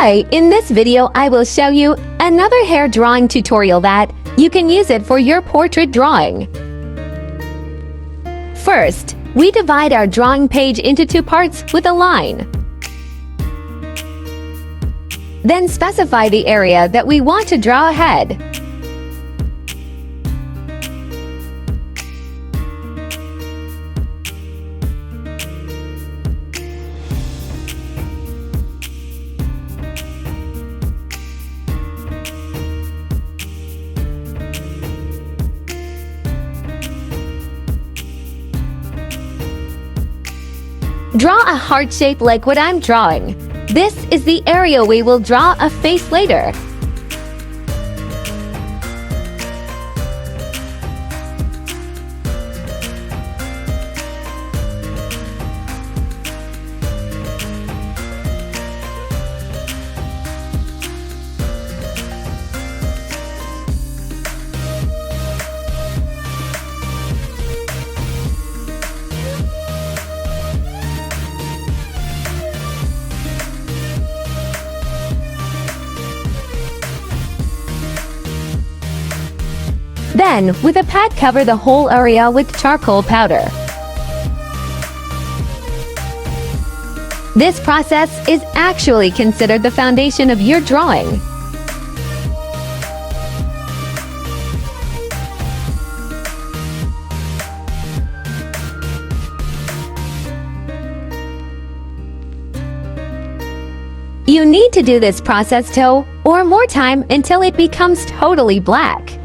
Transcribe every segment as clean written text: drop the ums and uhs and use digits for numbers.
Hi, in this video I will show you another hair drawing tutorial that you can use it for your portrait drawing. First, we divide our drawing page into two parts with a line. Then specify the area that we want to draw a head. Draw a heart shape like what I'm drawing. This is the area we will draw a face later. Then, with a pad, cover the whole area with charcoal powder. This process is actually considered the foundation of your drawing. You need to do this process 2 or more times until it becomes totally black.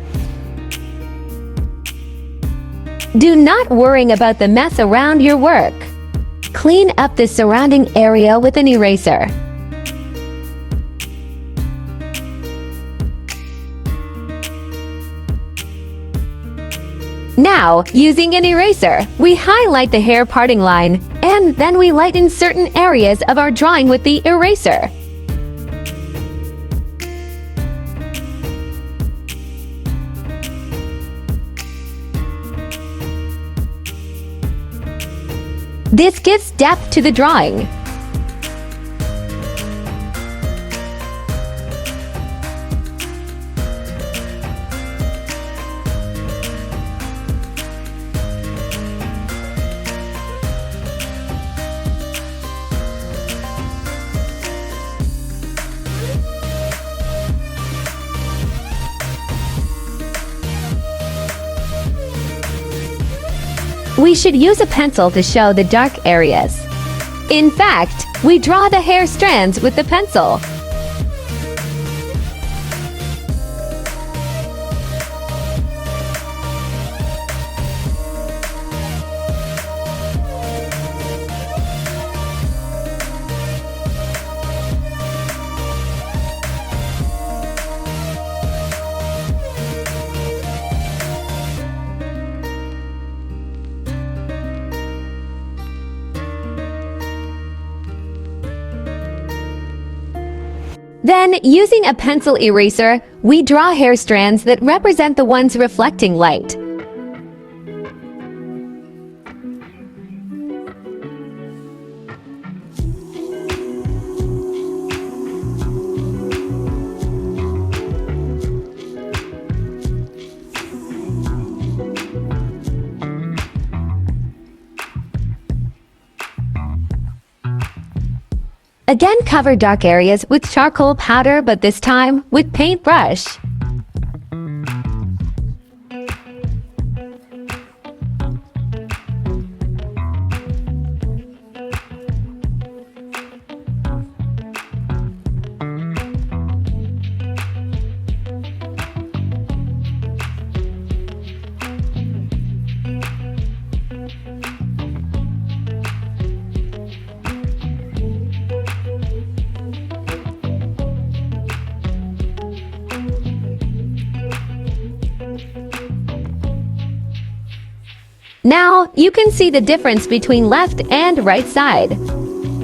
Do not worry about the mess around your work. Clean up the surrounding area with an eraser. Now, using an eraser, we highlight the hair parting line, and then we lighten certain areas of our drawing with the eraser. This gives depth to the drawing. We should use a pencil to show the dark areas. In fact, we draw the hair strands with the pencil. Then, using a pencil eraser, we draw hair strands that represent the ones reflecting light. Again, cover dark areas with charcoal powder, but this time with paintbrush. Now, you can see the difference between left and right side.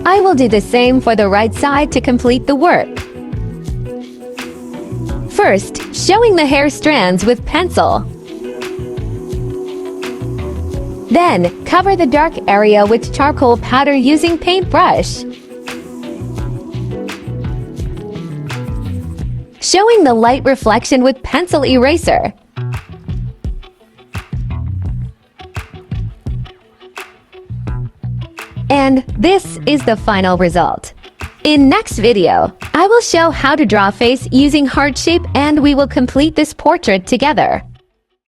I will do the same for the right side to complete the work. First, showing the hair strands with pencil. Then, cover the dark area with charcoal powder using paintbrush. showing the light reflection with pencil eraser. And this is the final result. In next video, I will show how to draw a face using heart shape, and we will complete this portrait together.